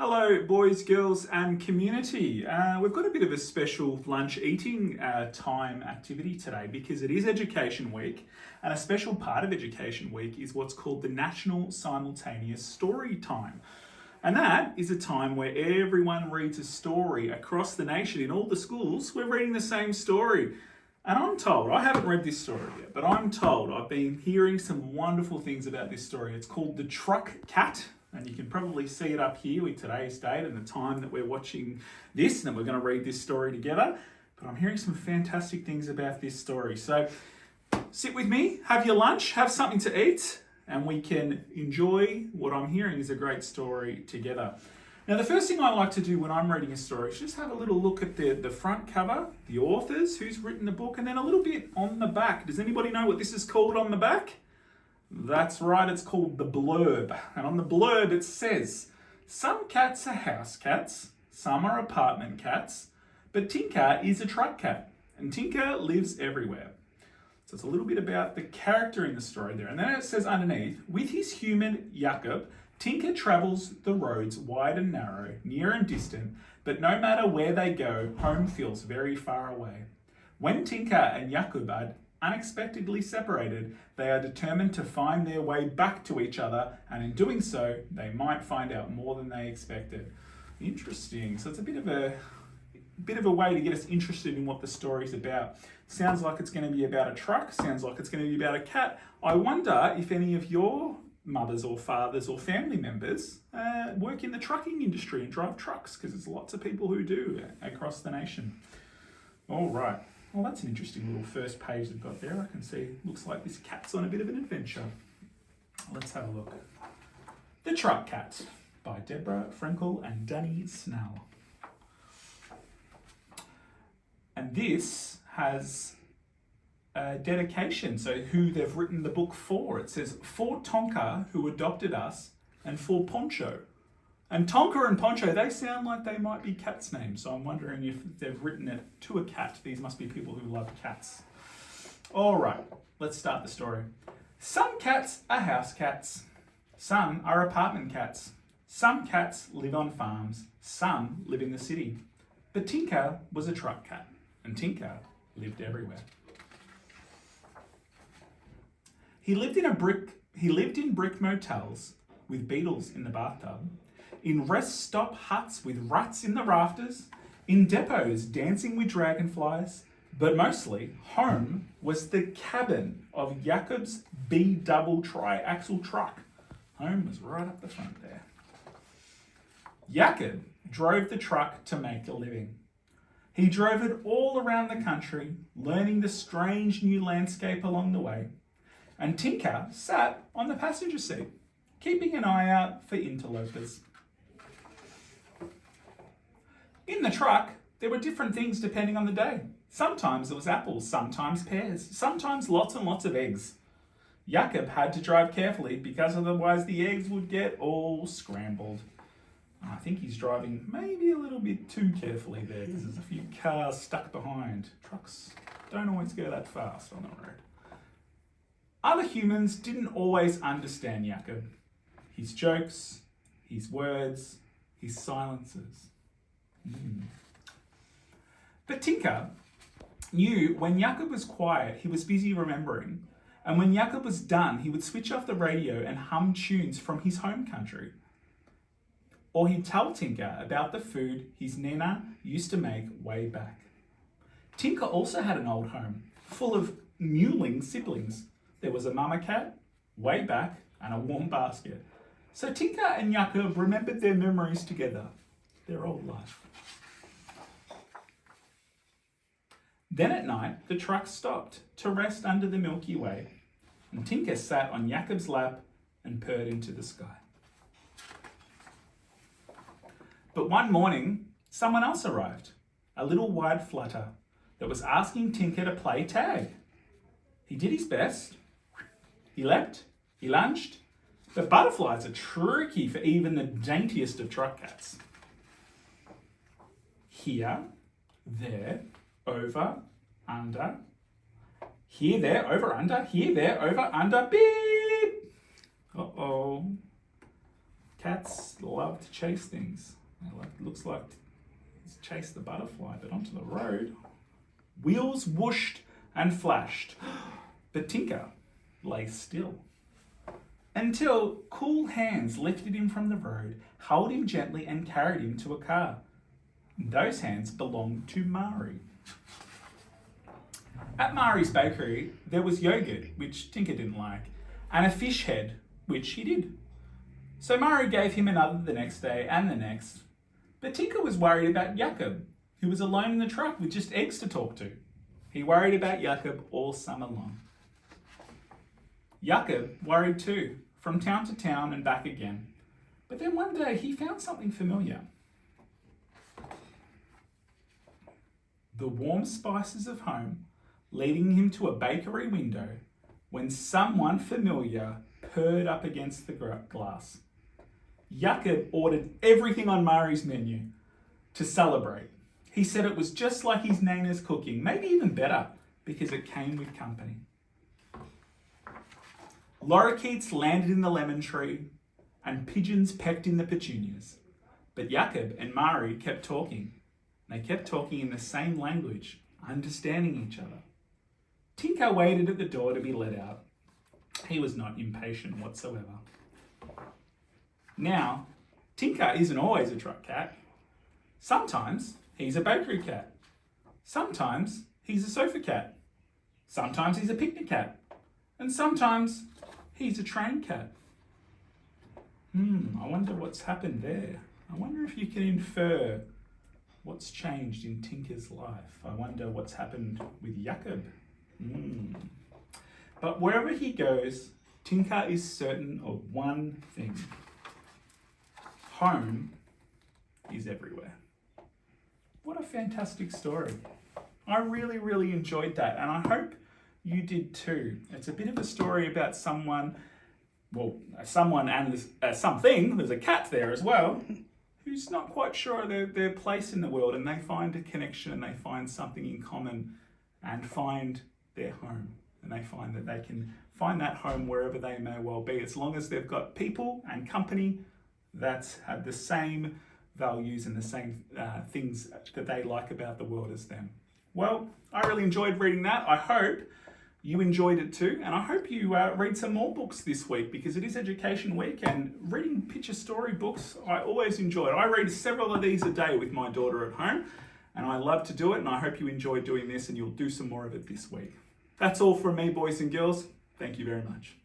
Hello, boys, girls, and community. We've got a bit of a special lunch eating time activity today because it is Education Week, and a special part of Education Week is what's called the National Simultaneous Story Time. And that is a time where everyone reads a story across the nation. In all the schools, we're reading the same story. And I'm told, I haven't read this story yet, but I'm told I've been hearing some wonderful things about this story. It's called The Truck Cat. And you can probably see it up here with today's date and the time that we're watching this, and we're going to read this story together. But I'm hearing some fantastic things about this story. So sit with me, have your lunch, have something to eat, and we can enjoy what I'm hearing is a great story together. Now, the first thing I like to do when I'm reading a story is just have a little look at the front cover, the authors, who's written the book, and then a little bit on the back. Does anybody know what this is called on the back? That's right, it's called the blurb. And on the blurb it says, some cats are house cats, some are apartment cats, but Tinker is a truck cat, and Tinker lives everywhere. So it's a little bit about the character in the story there. And then it says underneath, with his human Jakob, Tinker travels the roads wide and narrow, near and distant, but no matter where they go, home feels very far away. When Tinker and Jakob are unexpectedly separated, they are determined to find their way back to each other, and in doing so, they might find out more than they expected. Interesting. So it's a bit of a way to get us interested in what the story's about. Sounds like it's going to be about a truck. Sounds like it's going to be about a cat. I wonder if any of your mothers or fathers or family members work in the trucking industry and drive trucks, because there's lots of people who do across the nation. All right. Well, that's an interesting little first page they've got there. I can see, looks like this cat's on a bit of an adventure. Let's have a look. The Truck Cat by Deborah Frankel and Danny Snell. And this has a dedication, so who they've written the book for. It says, for Tonka, who adopted us, and for Poncho. And Tonka and Poncho, they sound like they might be cats' names, so I'm wondering if they've written it to a cat. These must be people who love cats. All right, let's start the story. Some cats are house cats. Some are apartment cats. Some cats live on farms. Some live in the city. But Tinker was a truck cat, and Tinker lived everywhere. He lived in brick motels with beetles in the bathtub, in rest stop huts with rats in the rafters, in depots dancing with dragonflies, but mostly home was the cabin of Jakob's B-double tri-axle truck. Home was right up the front there. Jakob drove the truck to make a living. He drove it all around the country, learning the strange new landscape along the way, and Tinker sat on the passenger seat, keeping an eye out for interlopers. In the truck, there were different things depending on the day. Sometimes it was apples, sometimes pears, sometimes lots and lots of eggs. Jakob had to drive carefully because otherwise the eggs would get all scrambled. I think he's driving maybe a little bit too carefully there because there's a few cars stuck behind. Trucks don't always go that fast on the road. Other humans didn't always understand Jakob. His jokes, his words, his silences. But Tinker knew when Jakob was quiet, he was busy remembering. And when Jakob was done, he would switch off the radio and hum tunes from his home country. Or he'd tell Tinker about the food his Nana used to make way back. Tinker also had an old home, full of mewling siblings. There was a mama cat, way back, and a warm basket. So Tinker and Jakob remembered their memories together, their old life. Then at night, the truck stopped to rest under the Milky Way, and Tinker sat on Jakob's lap and purred into the sky. But one morning, someone else arrived, a little white flutter that was asking Tinker to play tag. He did his best. He leapt, he lunged, but butterflies are tricky for even the daintiest of truck cats. Here, there, over, under. Here, there, over, under. Here, there, over, under. Beep! Uh-oh. Cats love to chase things. Looks like he's chased the butterfly, but onto the road. Wheels whooshed and flashed, but Tinker lay still. Until cool hands lifted him from the road, held him gently and carried him to a car. Those hands belonged to Mari. At Mari's bakery, there was yogurt, which Tinker didn't like, and a fish head, which he did. So Mari gave him another the next day and the next. But Tinker was worried about Jakob, who was alone in the truck with just eggs to talk to. He worried about Jakob all summer long. Jakob worried too, from town to town and back again. But then one day he found something familiar. The warm spices of home leading him to a bakery window when someone familiar purred up against the glass. Jakob ordered everything on Mari's menu to celebrate. He said it was just like his Nana's cooking, maybe even better, because it came with company. Lorikeets landed in the lemon tree and pigeons pecked in the petunias. But Jakob and Mari kept talking. They kept talking in the same language, understanding each other. Tinker waited at the door to be let out. He was not impatient whatsoever. Now, Tinker isn't always a truck cat. Sometimes he's a bakery cat. Sometimes he's a sofa cat. Sometimes he's a picnic cat. And sometimes he's a train cat. I wonder what's happened there. I wonder if you can infer what's changed in Tinker's life. I wonder what's happened with Jakob. But wherever he goes, Tinker is certain of one thing. Home is everywhere. What a fantastic story. I really, really enjoyed that, and I hope you did too. It's a bit of a story about someone and something, there's a cat there as well, who's not quite sure their place in the world, and they find a connection and they find something in common and find their home. And they find that they can find that home wherever they may well be, as long as they've got people and company that have the same values and the same things that they like about the world as them. Well, I really enjoyed reading that. I hope you enjoyed it too, and I hope you read some more books this week, because it is Education Week, and reading picture story books I always enjoy. I read several of these a day with my daughter at home, and I love to do it, and I hope you enjoy doing this and you'll do some more of it this week. That's all from me, boys and girls. Thank you very much.